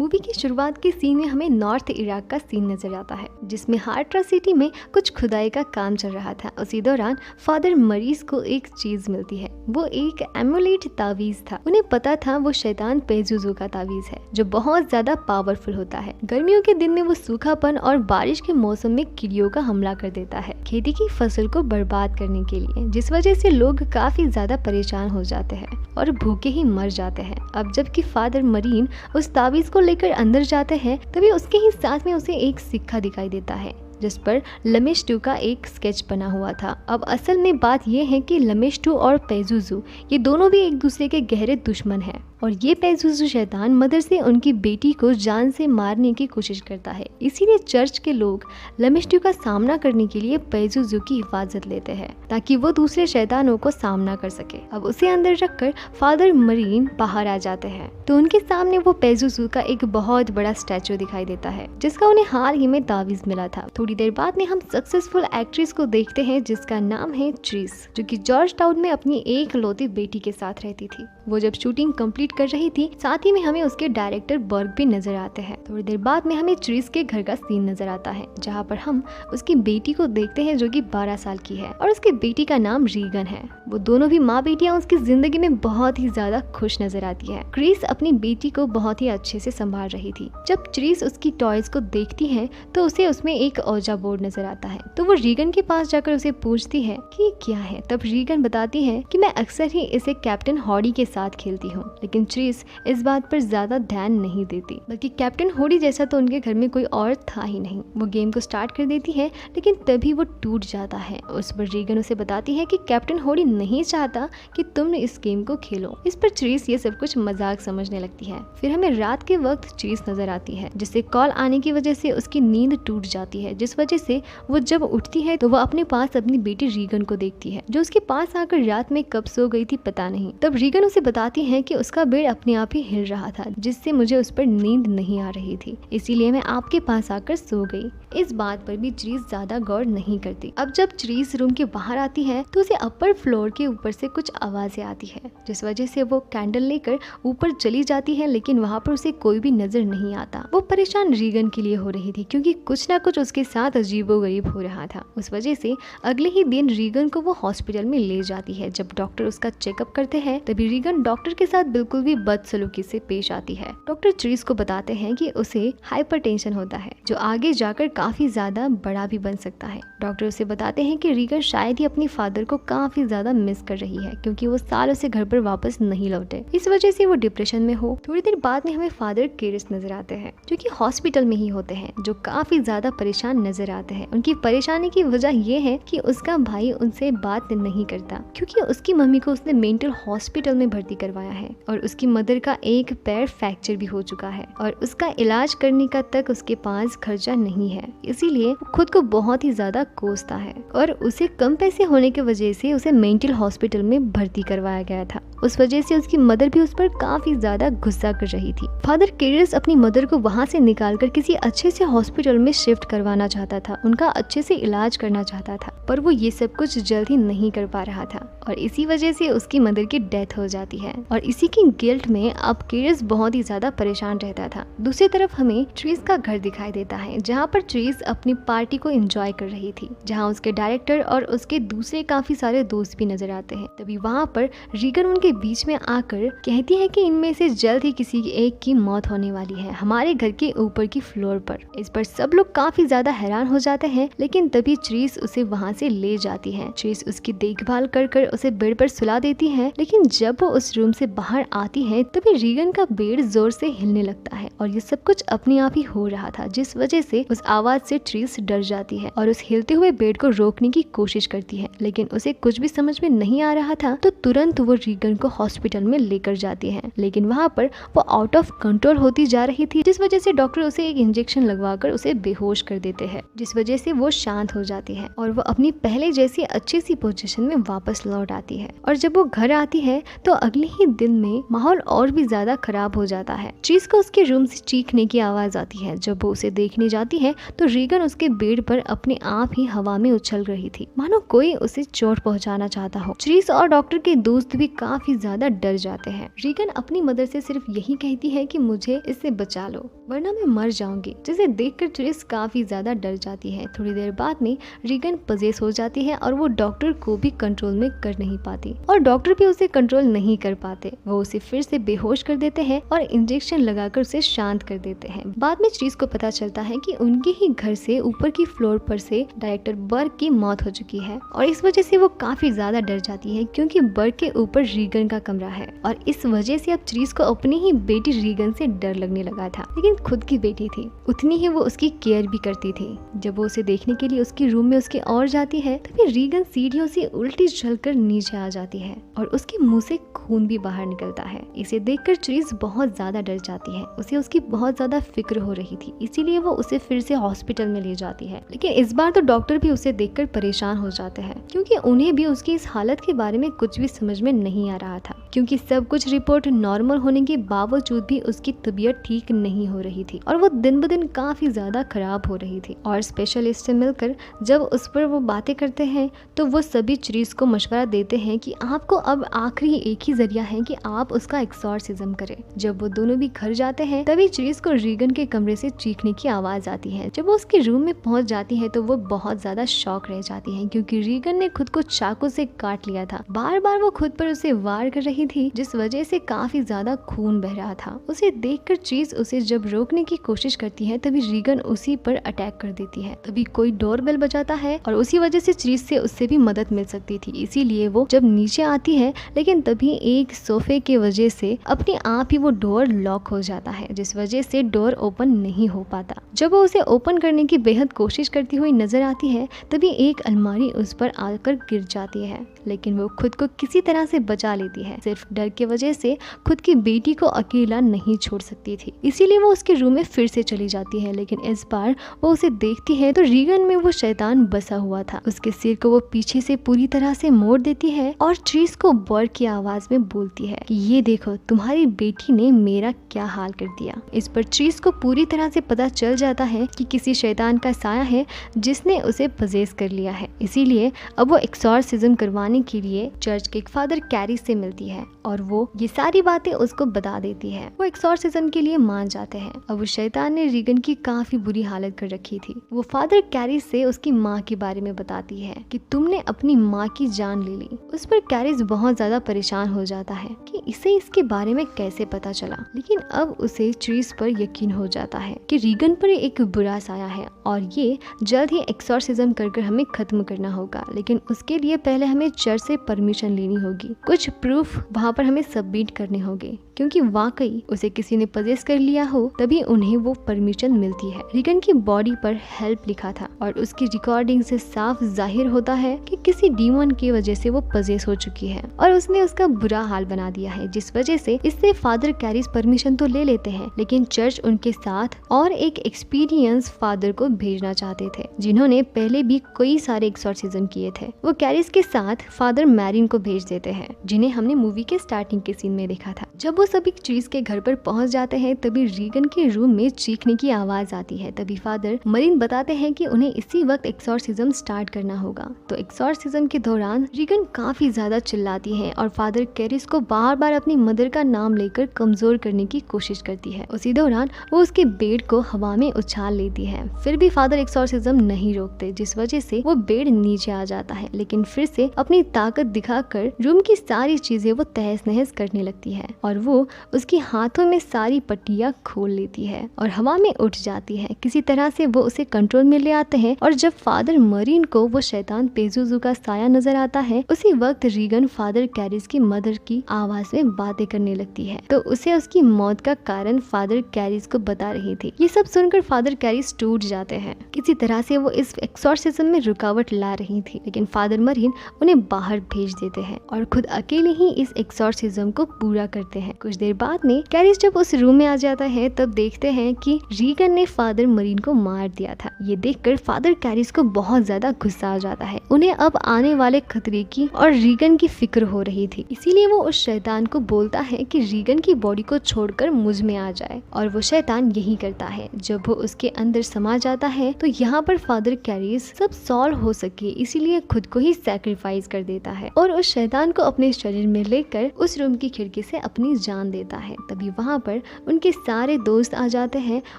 Movie की शुरुआत के सीन में हमें नॉर्थ इराक का सीन नजर आता है, जिसमें हार्ट्रा सिटी में कुछ खुदाई का काम चल रहा था। उसी दौरान फादर मरीज को एक चीज मिलती है, वो एक एमुलेट तावीज था। उन्हें पता था वो शैतान पेजुजू का तावीज है, जो बहुत ज्यादा पावरफुल होता है। गर्मियों के दिन में वो सूखापन और बारिश के मौसम में कीड़ियों का हमला कर देता है, खेती की फसल को बर्बाद करने के लिए, जिस वजह से लोग काफी ज्यादा परेशान हो जाते हैं और भूखे ही मर जाते हैं। अब जबकि फादर मरीन उस तावीज को लेकर अंदर जाते हैं, तभी उसके ही साथ में उसे एक सिक्का दिखाई देता है, जिस पर लमेशटू का एक स्केच बना हुआ था। अब असल में बात यह है कि लमेशटू और पेजुजू ये दोनों भी एक दूसरे के गहरे दुश्मन हैं, और ये पेजुजू शैतान मदर से उनकी बेटी को जान से मारने की कोशिश करता है। इसीलिए चर्च के लोग लमेशटू का सामना करने के लिए पेजुजू की हिफाजत लेते हैं, ताकि वो दूसरे शैतानों को सामना कर सके। अब उसे अंदर रखकर फादर मरीन बाहर आ जाते हैं, तो उनके सामने वो पेजुजू का एक बहुत बड़ा स्टैचू दिखाई देता है, जिसका उन्हें हाल ही में तावीज मिला था। थोड़ी देर बाद में हम सक्सेसफुल एक्ट्रेस को देखते हैं, जिसका नाम है ट्रीस, जो कि जॉर्ज टाउन में अपनी एक लौती बेटी के साथ रहती थी। वो जब शूटिंग कंप्लीट कर रही थी, साथ ही में हमें उसके डायरेक्टर बर्ग भी नजर आते हैं। थोड़ी देर बाद में हमें ट्रीस के घर का सीन नजर आता है, जहाँ पर हम उसकी बेटी को देखते हैं, जो कि 12 साल की है, और उसकी बेटी का नाम रीगन है। वो दोनों भी माँ बेटियां उसकी जिंदगी में बहुत ही ज्यादा खुश नजर आती है। ट्रीस अपनी बेटी को बहुत ही अच्छे से संभाल रही थी। जब ट्रीस उसकी टॉयज को देखती है, तो उसे उसमें एक औजा बोर्ड नजर आता है, तो वो रीगन के पास जाकर उसे पूछती है कि ये क्या है। तब रीगन बताती है कि मैं अक्सर ही इसे कैप्टन हॉडी के साथ खेलती हूँ। लेकिन ट्रीस इस बात पर ज्यादा ध्यान नहीं देती, बल्कि कैप्टन हॉडी जैसा तो उनके घर में कोई और था ही नहीं। वो गेम को स्टार्ट कर देती है, लेकिन तभी वो टूट जाता है। उस पर रीगन उसे बताती है कि कैप्टन हॉडी नहीं चाहता कि तुम इस गेम को खेलो। इस पर ट्रीस ये सब कुछ मजाक समझने लगती है। फिर हमें रात के वक्त ट्रीस नजर आती है, जिससे कॉल आने की वजह से उसकी नींद टूट जाती है, जिस वजह से वो जब उठती है तो वो अपने पास अपनी बेटी रीगन को देखती है, जो उसके पास आकर रात में कब सो गई थी पता नहीं। तब रीगन उसे बताती है कि उसका बेड अपने आप ही हिल रहा था, जिससे मुझे उस पर नींद नहीं आ रही थी, इसीलिए मैं आपके पास आकर सो गई। इस बात पर भी ट्रीस ज्यादा गौर नहीं करती। अब जब ट्रीस रूम के बाहर आती है, तो उसे अपर फ्लोर के ऊपर से कुछ आवाजें आती है, जिस वजह से वो कैंडल लेकर ऊपर चली जाती है, लेकिन वहाँ पर उसे कोई भी नजर नहीं आता। वो परेशान रीगन के लिए हो रही थी, क्योंकि कुछ ना कुछ उसके साथ अजीबोगरीब हो रहा था। उस वजह से अगले ही दिन रीगन को वो हॉस्पिटल में ले जाती है। जब डॉक्टर उसका चेकअप करते हैं, तभी रीगन डॉक्टर के साथ बिल्कुल भी बदसलूकी से पेश आती है। डॉक्टर ट्रीस को बताते हैं कि उसे हाइपरटेंशन होता है, जो आगे जाकर काफी ज्यादा बड़ा भी बन सकता है। डॉक्टर उसे बताते हैं कि रीगन शायद ही अपनी फादर को काफी ज्यादा मिस कर रही है, क्योंकि वो सालों से घर पर वापस नहीं लौटे, इस वजह से वो डिप्रेशन में हो। थोड़ी देर बाद में हमें फादर केरिस नजर आते हैं, जो कि हॉस्पिटल में ही होते हैं, जो काफी ज्यादा परेशान नजर आते हैं। उनकी परेशानी की वजह यह है कि उसका भाई उनसे बात नहीं करता, क्योंकि उसकी मम्मी को उसने मेंटल हॉस्पिटल में भर्ती करवाया है, और उसकी मदर का एक पैर फ्रैक्चर भी हो चुका है, और उसका इलाज करने का तक उसके पास खर्चा नहीं है। इसीलिए वो खुद को बहुत ही ज्यादा कोसता है, और उसे कम पैसे होने की वजह से उसे मेंटल हॉस्पिटल में भर्ती करवाया गया था। उस वजह से उसकी मदर भी उस पर काफी ज्यादा गुस्सा कर रही थी। फादर केरिस अपनी मदर को वहाँ से निकालकर किसी अच्छे से हॉस्पिटल में शिफ्ट करवाना चाहता था, उनका अच्छे से इलाज करना चाहता था, पर वो ये सब कुछ जल्द ही नहीं कर पा रहा था, और इसी वजह से उसकी मदर की डेथ हो जाती है। और इसी की गिल्ट में अब केरिस बहुत ही ज्यादा परेशान रहता था। दूसरी तरफ हमें ट्रीस का घर दिखाई देता है, जहाँ पर ट्रीस अपनी पार्टी को एंजॉय कर रही थी, जहाँ उसके डायरेक्टर और उसके दूसरे काफी सारे दोस्त भी नजर आते हैं। तभी वहाँ पर रीगन उनके बीच में आकर कहती है कि इनमें से जल्द ही किसी एक की मौत होने वाली है, हमारे घर के ऊपर की फ्लोर पर। इस पर सब लोग काफी ज्यादा हैरान हो जाते हैं, लेकिन तभी ट्रीस उसे वहाँ से ले जाती है। ट्रीस उसकी देखभाल कर कर उसे बेड पर सुला देती है, लेकिन जब वो उस रूम से बाहर आती है, तभी रीगन का बेड जोर से हिलने लगता है, और ये सब कुछ अपने आप ही हो रहा था, जिस वजह से उस आवाज से ट्रीस डर जाती है और उस हिलते हुए बेड को रोकने की कोशिश करती है, लेकिन उसे कुछ भी समझ में नहीं आ रहा था। तो तुरंत वो रीगन को हॉस्पिटल में लेकर जाती है, लेकिन वहाँ पर वो आउट ऑफ कंट्रोल होती जा रही थी, जिस वजह से डॉक्टर उसे एक इंजेक्शन लगवाकर उसे बेहोश कर देते हैं, जिस वजह से वो शांत हो जाती है और वो अपनी पहले जैसी अच्छी सी पोजीशन में वापस लौट आती है। और जब वो घर आती है तो अगले ही दिन में माहौल और भी ज्यादा खराब हो जाता है। ट्रीस को उसके रूम से चीखने की आवाज आती है। जब वो उसे देखने जाती है तो रीगन उसके बेड पर अपने आप ही हवा में उछल रही थी, मानो कोई उसे चोट पहुंचाना चाहता हो। ट्रीस और डॉक्टर के दोस्त भी काफी काफी ज्यादा डर जाते हैं। रीगन अपनी मदर से सिर्फ यही कहती है कि मुझे इससे बचा लो वरना मैं मर जाऊंगी, जिसे देखकर ट्रिस काफी ज्यादा डर जाती है। थोड़ी देर बाद में रीगन पजेस हो जाती है और वो डॉक्टर को भी कंट्रोल में कर नहीं पाती और डॉक्टर भी उसे कंट्रोल नहीं कर पाते। वो उसे फिर से बेहोश कर देते हैं और इंजेक्शन लगाकर उसे शांत कर देते हैं। बाद में ट्रिस को पता चलता है कि उनके ही घर से ऊपर की फ्लोर पर से डायरेक्टर बर्ग की मौत हो चुकी है और इस वजह से वो काफी ज्यादा डर जाती है क्योंकि बर्ग के ऊपर रीगन का कमरा है और इस वजह से अब ट्रिस को अपनी ही बेटी रीगन से डर लगने लगा था। लेकिन खुद की बेटी थी, उतनी ही वो उसकी केयर भी करती थी। जब वो उसे देखने के लिए उसके रूम में उसके और जाती है तभी रीगन सीढ़ियों से उल्टी चलकर नीचे आ जाती है और उसके मुंह से खून भी बाहर निकलता है। इसे देखकर ट्रिस बहुत ज्यादा डर जाती है। उसे उसकी बहुत ज्यादा फिक्र हो रही थी, इसीलिए वो उसे फिर से हॉस्पिटल में ले जाती है। लेकिन इस बार तो डॉक्टर भी उसे देखकर परेशान हो जाते हैं क्योंकि उन्हें भी उसकी इस हालत के बारे में कुछ भी समझ में नहीं आ रहा था, क्योंकि सब कुछ रिपोर्ट नॉर्मल होने के बावजूद भी उसकी तबीयत ठीक नहीं हो रही थी और वो दिन ब दिन काफी ज्यादा खराब हो रही थी। और स्पेशलिस्ट से मिलकर जब उस पर वो बातें करते हैं तो वो सभी ट्रिस को मशवरा देते हैं कि आपको अब आखिरी एक ही जरिया है कि आप उसका एक्सॉर्सिज्म करें। जब वो दोनों भी घर जाते हैं तभी ट्रिस को रीगन के कमरे से चीखने की आवाज आती है। जब वो उसके रूम में पहुंच जाती है तो वो बहुत ज्यादा शॉक रह जाती है क्योंकि रीगन ने खुद को चाकू से काट लिया था। बार बार वो खुद पर उसे वार कर रही थी जिस वजह से काफी ज्यादा खून बह रहा था। उसे देखकर ट्रिस उसे जब रोकने की कोशिश करती है तभी रीगन उसी पर अटैक कर देती है। तभी कोई डोरबेल बजाता है और उसी वजह से ट्रिस से उससे भी मदद मिल सकती थी, इसीलिए वो जब नीचे आती है लेकिन तभी एक सोफे के वजह से अपने आप ही वो डोर लॉक हो जाता है जिस वजह से डोर ओपन नहीं हो पाता। जब वो उसे ओपन करने की बेहद कोशिश करती हुई नजर आती है तभी एक अलमारी उस पर आकर गिर जाती है, लेकिन वो खुद को किसी तरह से बचा लेती है। सिर्फ डर की वजह से खुद की बेटी को अकेला नहीं छोड़ सकती थी, इसीलिए वो उसके रूम में फिर से चली जाती है। लेकिन इस बार वो उसे देखती है तो रीगन में वो शैतान बसा हुआ था। उसके सिर को वो पीछे से पूरी तरह से मोड़ देती है और ट्रिस को बर्ग की आवाज में बोलती है कि ये देखो तुम्हारी बेटी ने मेरा क्या हाल कर दिया। इस पर ट्रिस को पूरी तरह से पता चल जाता है कि किसी शैतान का साया है जिसने उसे पजेस कर लिया है। इसीलिए अब वो एक्सॉर्सिज्म करवाने के लिए चर्च के फादर कैरिस से मिलती है और वो ये सारी बातें उसको बता देती है। वो एक्सॉर्सिज्म के लिए मान जाते हैं। अब उस शैतान ने रीगन की काफी बुरी हालत कर रखी थी। वो फादर कैरिस से उसकी माँ के बारे में बताती है कि तुमने अपनी माँ की जान ले ली। उस पर कैरिस बहुत ज्यादा परेशान हो जाता है कि इसे इसके बारे में कैसे पता चला, लेकिन अब उसे ट्रिस पर यकीन हो जाता है कि रीगन पर एक बुरा साया है और ये जल्द ही एक्सॉर्सिज्म कर हमें खत्म करना होगा। लेकिन उसके लिए पहले हमें चर्च से परमिशन लेनी होगी, कुछ प्रूफ वहाँ पर हमें सबमिट करने होंगे क्योंकि वाकई उसे किसी ने पजेस कर लिया हो तभी उन्हें वो परमिशन मिलती है। रीगन की बॉडी पर हेल्प लिखा था और उसकी रिकॉर्डिंग से साफ जाहिर होता है कि किसी डीमन की वजह से वो पजेस हो चुकी है और उसने उसका बुरा हाल बना दिया है, जिस वजह से इससे फादर कैरिस परमिशन तो ले लेते हैं लेकिन चर्च उनके साथ और एक एक्सपीरियंस फादर को भेजना चाहते थे जिन्होंने पहले भी कई सारे एक्सॉर्सिज्म किए थे। वो कैरिस के साथ फादर मैरिन को भेज देते हैं जिन्हें हमने मूवी के स्टार्टिंग के सीन में देखा था। जब वो सभी ट्रिस के घर पर पहुंच जाते हैं तभी रीगन के रूम में चीखने की आवाज आती है। तभी फादर मरीन बताते हैं कि उन्हें इसी वक्त एक्सॉर्सिज्म स्टार्ट करना होगा। तो एक्सॉर्सिज्म के दौरान रीगन काफी ज्यादा चिल्लाती है और फादर कैरिस को बार बार अपनी मदर का नाम लेकर कमजोर करने की कोशिश करती है। उसी दौरान वो उसके बेड को हवा में उछाल लेती है, फिर भी फादर एक्सॉर्सिज्म नहीं रोकते जिस वजह से वो बेड नीचे आ जाता है। लेकिन फिर से अपनी ताकत दिखाकर रूम की सारी चीजें वो तहस नहस करने लगती है और वो उसके हाथों में सारी पट्टियां खोल लेती है और हवा में उठ जाती है। किसी तरह से वो उसे कंट्रोल में ले आते हैं और जब फादर मरीन को वो शैतान पेजुजू का साया नजर आता है उसी वक्त रीगन फादर कैरिस की मदर की आवाज में बातें करने लगती है तो उसे उसकी मौत का कारण फादर कैरिस को बता रही थी। ये सब सुनकर फादर कैरिस टूट जाते हैं। किसी तरह से वो इस एक्सॉर्सिज्म में रुकावट ला रही थी लेकिन फादर मरीन उन्हें बाहर भेज देते हैं और खुद अकेले ही इस एक्सॉर्सिज्म को पूरा करते हैं। कुछ देर बाद में कैरिस जब उस रूम में आ जाता है तब देखते हैं कि रीगन ने फादर मरीन को मार दिया था। ये देखकर फादर कैरिस को बहुत ज्यादा गुस्सा आ जाता है। उन्हें अब आने वाले खतरे की और रीगन की फिक्र हो रही थी, इसीलिए वो उस शैतान को बोलता है कि रीगन की बॉडी को छोड़कर मुझ में आ जाए और वो शैतान यही करता है। जब वो उसके अंदर समा जाता है तो यहाँ पर फादर कैरिस सब सॉल्व हो सके इसीलिए खुद को ही सैक्रिफाइस कर देता है और उस शैतान को अपने शरीर वायलिन में लेकर उस रूम की खिड़की से अपनी जान देता है। तभी वहाँ पर उनके सारे दोस्त आ जाते हैं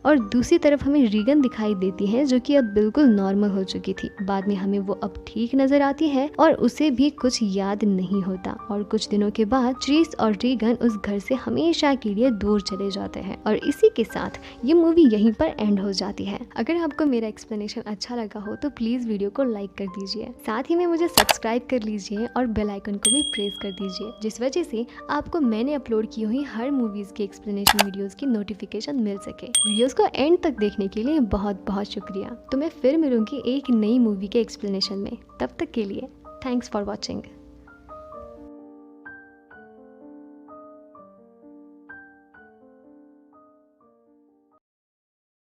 और दूसरी तरफ हमें रीगन दिखाई देती है जो कि अब बिल्कुल नॉर्मल हो चुकी थी। बाद में हमें वो अब ठीक नजर आती है और उसे भी कुछ याद नहीं होता और कुछ दिनों के बाद ट्रीस और रीगन उस घर से हमेशा के लिए दूर चले जाते हैं और इसी के साथ ये मूवी यहीं पर एंड हो जाती है। अगर आपको मेरा एक्सप्लेनेशन अच्छा लगा हो तो प्लीज वीडियो को लाइक कर दीजिए, साथ ही में मुझे सब्सक्राइब कर लीजिए और बेल आइकन को भी प्रेस कर दीजिए, जिस वजह से आपको मैंने अपलोड की हुई हर मूवीज की एक्सप्लेनेशन वीडियोस की नोटिफिकेशन मिल सके। वीडियोस को एंड तक देखने के लिए बहुत बहुत शुक्रिया। तो मैं फिर मिलूंगी एक नई मूवी के एक्सप्लेनेशन में, तब तक के लिए थैंक्स फॉर वॉचिंग।